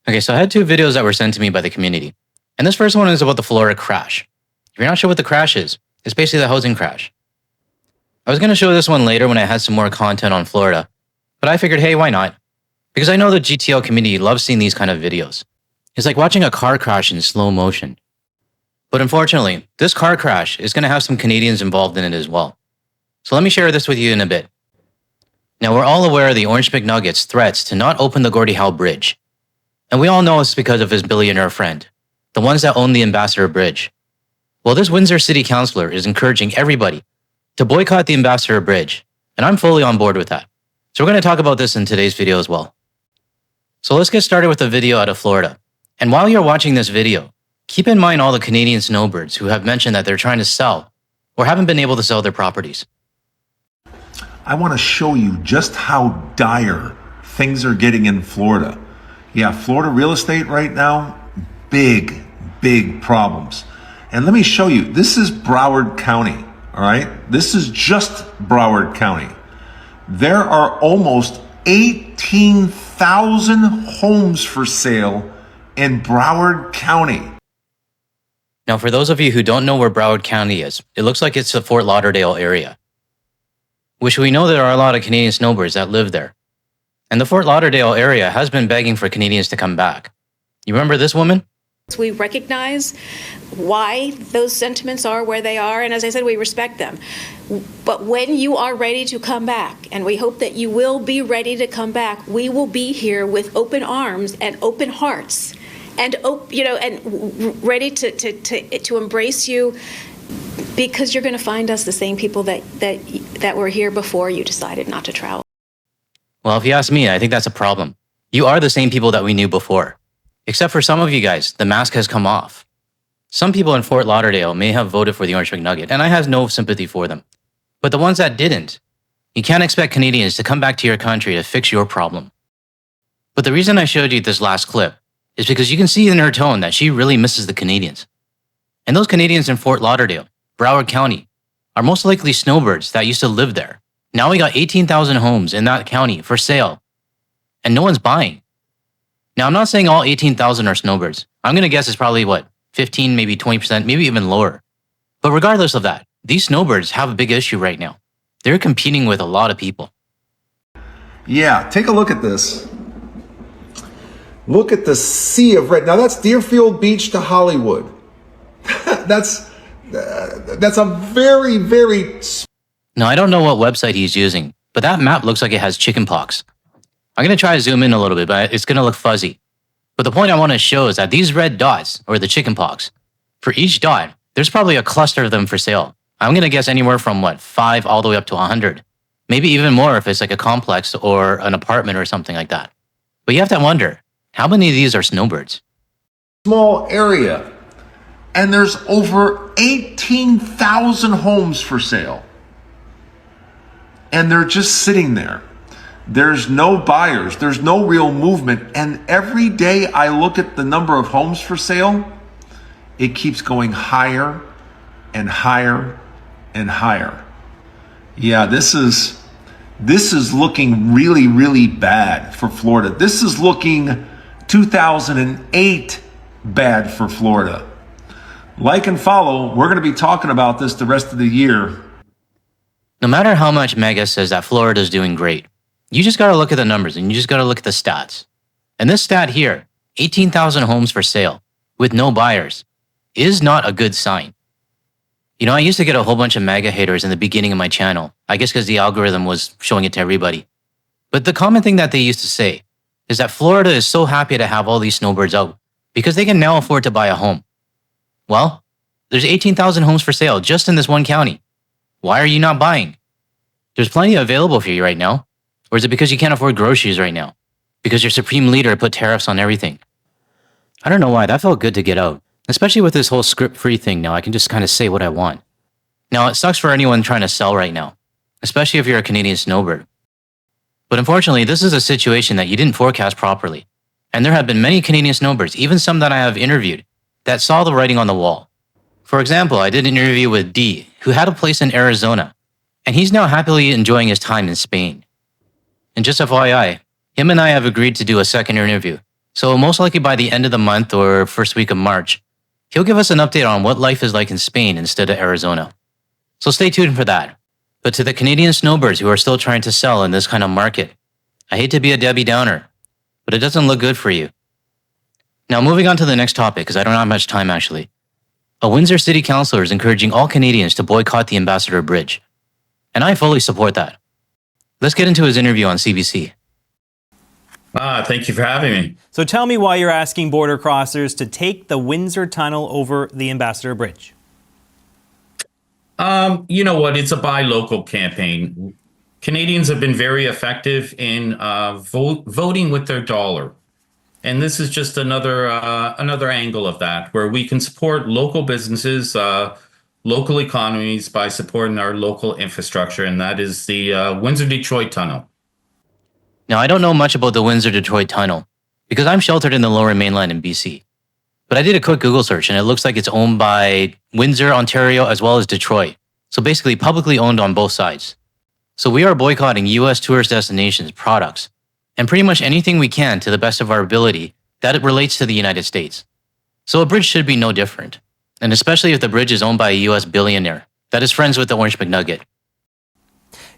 Okay, so I had two videos that were sent to me by the community. And this first one is about the Florida crash. If you're not sure what the crash is, it's basically the housing crash. I was going to show this one later when I had some more content on Florida, but I figured, hey, why not? Because I know the GTL community loves seeing these kind of videos. It's like watching a car crash in slow motion. But unfortunately, this car crash is going to have some Canadians involved in it as well. So let me share this with you in a bit. Now, we're all aware of the Orange McNugget's threats to not open the Gordie Howe Bridge. And we all know it's because of his billionaire friend, the ones that own the Ambassador Bridge. Well, this Windsor City Councillor is encouraging everybody to boycott the Ambassador Bridge, and I'm fully on board with that. So we're going to talk about this in today's video as well. So let's get started with a video out of Florida. And while you're watching this video, keep in mind all the Canadian snowbirds who have mentioned that they're trying to sell or haven't been able to sell their properties. I want to show you just how dire things are getting in Florida. Yeah, Florida real estate right now, big problems. And let me show you, this is Broward County, all right? This is just Broward County. There are almost 18,000 homes for sale in Broward County. Now, for those of you who don't know where Broward County is, it looks like it's the Fort Lauderdale area, which we know there are a lot of Canadian snowbirds that live there. And the Fort Lauderdale area has been begging for Canadians to come back. You remember this woman? We recognize why those sentiments are where they are, and as I said, we respect them. But when you are ready to come back, and we hope that you will be ready to come back, we will be here with open arms and open hearts, and and ready to embrace you, because you're going to find us the same people that were here before you decided not to travel. Well, if you ask me, I think that's a problem. You are the same people that we knew before. Except for some of you guys, the mask has come off. Some people in Fort Lauderdale may have voted for the Orange McNugget, and I have no sympathy for them. But the ones that didn't, you can't expect Canadians to come back to your country to fix your problem. But the reason I showed you this last clip is because you can see in her tone that she really misses the Canadians. And those Canadians in Fort Lauderdale, Broward County, are most likely snowbirds that used to live there. Now we got 18,000 homes in that county for sale, and no one's buying. Now, I'm not saying all 18,000 are snowbirds. I'm going to guess it's probably, 15, maybe 20%, maybe even lower. But regardless of that, these snowbirds have a big issue right now. They're competing with a lot of people. Yeah, take a look at this. Look at the sea of red. Now that's Deerfield Beach to Hollywood. That's a very... Now, I don't know what website he's using, but that map looks like it has chicken pox. I'm going to try to zoom in a little bit, but it's going to look fuzzy. But the point I want to show is that these red dots, or the chicken pox, for each dot, there's probably a cluster of them for sale. I'm going to guess anywhere from 5 all the way up to 100. Maybe even more if it's like a complex or an apartment or something like that. But you have to wonder, how many of these are snowbirds? Small area. And there's over 18,000 homes for sale. And they're just sitting there. There's no buyers, there's no real movement, and every day I look at the number of homes for sale, it keeps going higher and higher and higher. Yeah, this is looking really bad for Florida. This is looking 2008 bad for Florida. Like and follow, we're going to be talking about this the rest of the year. No matter how much Mega says that Florida is doing great, you just got to look at the numbers and you just got to look at the stats. And this stat here, 18,000 homes for sale with no buyers, is not a good sign. You know, I used to get a whole bunch of MAGA haters in the beginning of my channel, I guess because the algorithm was showing it to everybody. But the common thing that they used to say is that Florida is so happy to have all these snowbirds out because they can now afford to buy a home. Well, there's 18,000 homes for sale just in this one county. Why are you not buying? There's plenty available for you right now. Or is it because you can't afford groceries right now? Because your supreme leader put tariffs on everything? I don't know why, that felt good to get out. Especially with this whole script-free thing now, I can just kind of say what I want. Now, it sucks for anyone trying to sell right now, especially if you're a Canadian snowbird. But unfortunately, this is a situation that you didn't forecast properly. And there have been many Canadian snowbirds, even some that I have interviewed, that saw the writing on the wall. For example, I did an interview with D, who had a place in Arizona, and he's now happily enjoying his time in Spain. And just FYI, him and I have agreed to do a second interview So most likely by the end of the month or first week of March, he'll give us an update on what life is like in Spain instead of Arizona. So stay tuned for that. But to the Canadian snowbirds who are still trying to sell in this kind of market, I hate to be a Debbie Downer, but it doesn't look good for you. Now moving on to the next topic, because I don't have much time actually. A Windsor City Councillor is encouraging all Canadians to boycott the Ambassador Bridge. And I fully support that. Let's get into his interview on CBC. Thank you for having me. So tell me why you're asking border crossers to take the Windsor Tunnel over the Ambassador Bridge. You know what? It's a buy local campaign. Canadians have been very effective in voting with their dollar. And this is just another angle of that, where we can support local businesses, local economies by supporting our local infrastructure, and that is the Windsor-Detroit Tunnel. Now, I don't know much about the Windsor-Detroit Tunnel because I'm sheltered in the Lower Mainland in BC. But I did a quick Google search and it looks like it's owned by Windsor, Ontario, as well as Detroit. So basically publicly owned on both sides. So we are boycotting US tourist destinations, products, and pretty much anything we can to the best of our ability that it relates to the United States. So a bridge should be no different. And especially if the bridge is owned by a US billionaire that is friends with the Orange McNugget.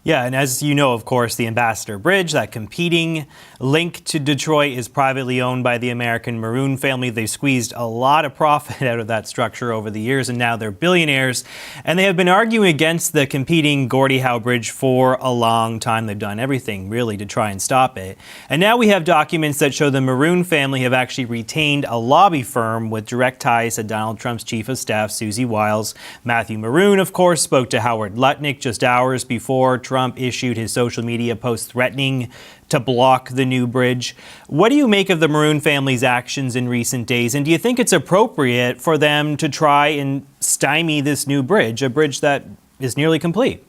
Yeah, and as you know, of course, the Ambassador Bridge, that competing link to Detroit, is privately owned by the American Maroon family. They've squeezed a lot of profit out of that structure over the years, and now they're billionaires. And they have been arguing against the competing Gordie Howe Bridge for a long time. They've done everything, really, to try and stop it. And now we have documents that show the Maroon family have actually retained a lobby firm with direct ties to Donald Trump's chief of staff, Susie Wiles. Matthew Maroon, of course, spoke to Howard Lutnick just hours before Trump issued his social media post threatening to block the new bridge. What do you make of the Maroon family's actions in recent days? And do you think it's appropriate for them to try and stymie this new bridge, a bridge that is nearly complete?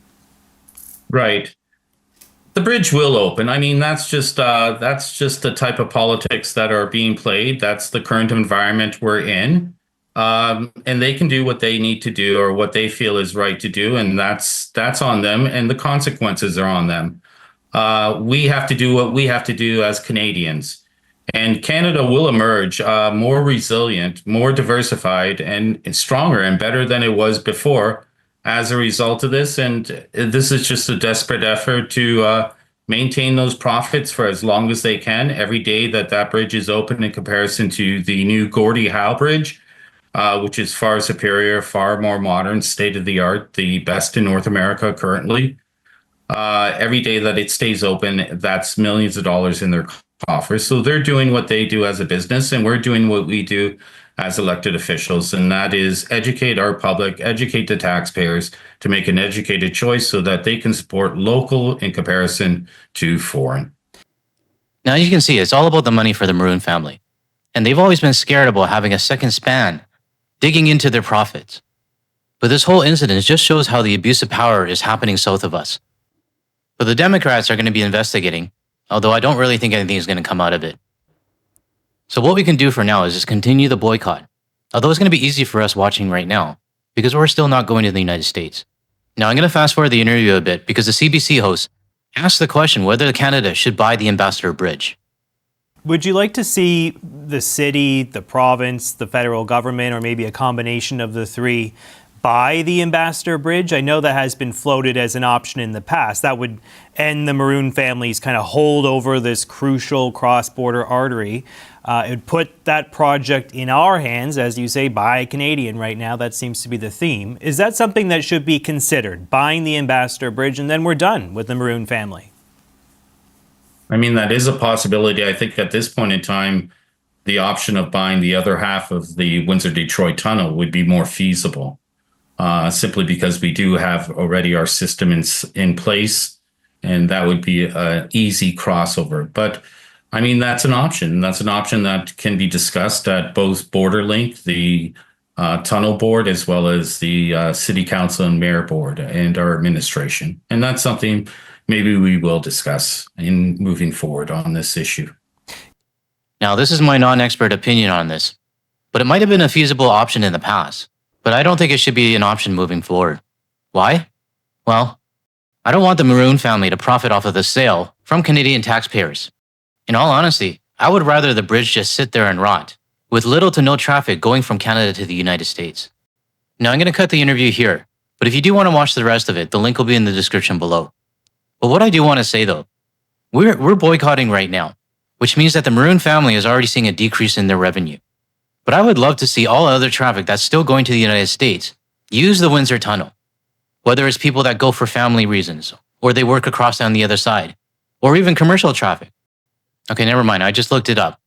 Right. The bridge will open. I mean, that's just the type of politics that are being played. That's the current environment we're in. And they can do what they need to do or what they feel is right to do, and that's on them, and the consequences are on them. We have to do what we have to do as Canadians, and Canada will emerge more resilient, more diversified, and stronger and better than it was before as a result of this. And this is just a desperate effort to maintain those profits for as long as they can. Every day that bridge is open in comparison to the new Gordie Howe Bridge, which is far superior, far more modern, state-of-the-art, the best in North America currently. Every day that it stays open, that's millions of dollars in their coffers. So they're doing what they do as a business, and we're doing what we do as elected officials, and that is educate our public, educate the taxpayers to make an educated choice so that they can support local in comparison to foreign. Now you can see it's all about the money for the Maroon family. And they've always been scared about having a second span, digging into their profits. But this whole incident just shows how the abuse of power is happening south of us. But the Democrats are going to be investigating, although I don't really think anything is going to come out of it. So what we can do for now is just continue the boycott, although it's going to be easy for us watching right now, because we're still not going to the United States. Now I'm going to fast forward the interview a bit, because the CBC host asked the question whether Canada should buy the Ambassador Bridge. Would you like to see the city, the province, the federal government, or maybe a combination of the three buy the Ambassador Bridge? I know that has been floated as an option in the past. That would end the Maroon family's kind of hold over this crucial cross-border artery. It would put that project in our hands, as you say, by a Canadian right now. That seems to be the theme. Is that something that should be considered, buying the Ambassador Bridge, and then we're done with the Maroon family? I mean, that is a possibility. I think at this point in time, the option of buying the other half of the Windsor-Detroit Tunnel would be more feasible, simply because we do have already our system in place, and that would be an easy crossover. But I mean, that's an option. That's an option that can be discussed at both BorderLink, the tunnel board, as well as the city council and mayor board and our administration. And that's something maybe we will discuss in moving forward on this issue. Now, this is my non-expert opinion on this, but it might have been a feasible option in the past, but I don't think it should be an option moving forward. Why? Well, I don't want the Maroon family to profit off of the sale from Canadian taxpayers. In all honesty, I would rather the bridge just sit there and rot, with little to no traffic going from Canada to the United States. Now I'm going to cut the interview here, but if you do want to watch the rest of it, the link will be in the description below. But what I do want to say though, we're boycotting right now, which means that the Maroon family is already seeing a decrease in their revenue. But I would love to see all other traffic that's still going to the United States use the Windsor Tunnel, whether it's people that go for family reasons, or they work across on the other side, or even commercial traffic. Okay, never mind, I just looked it up.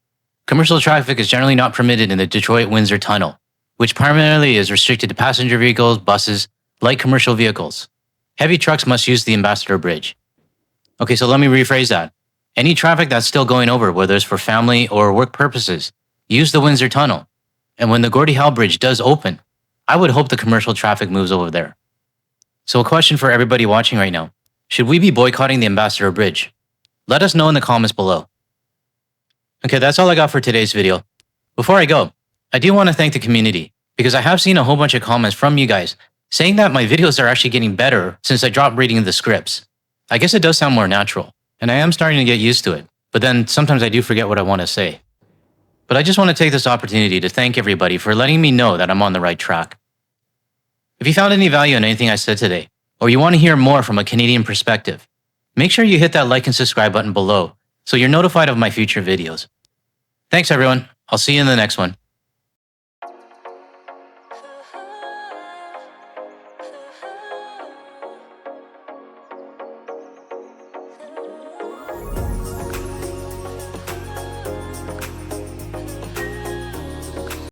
Commercial traffic is generally not permitted in the Detroit-Windsor Tunnel, which primarily is restricted to passenger vehicles, buses, light commercial vehicles. Heavy trucks must use the Ambassador Bridge. Okay, so let me rephrase that. Any traffic that's still going over, whether it's for family or work purposes, use the Windsor Tunnel. And when the Gordie Howe Bridge does open, I would hope the commercial traffic moves over there. So a question for everybody watching right now. Should we be boycotting the Ambassador Bridge? Let us know in the comments below. Okay, that's all I got for today's video. Before I go, I do want to thank the community, because I have seen a whole bunch of comments from you guys saying that my videos are actually getting better since I dropped reading the scripts. I guess it does sound more natural, and I am starting to get used to it, but then sometimes I do forget what I want to say. But I just want to take this opportunity to thank everybody for letting me know that I'm on the right track. If you found any value in anything I said today, or you want to hear more from a Canadian perspective, make sure you hit that like and subscribe button below so you're notified of my future videos. Thanks everyone. I'll see you in the next one.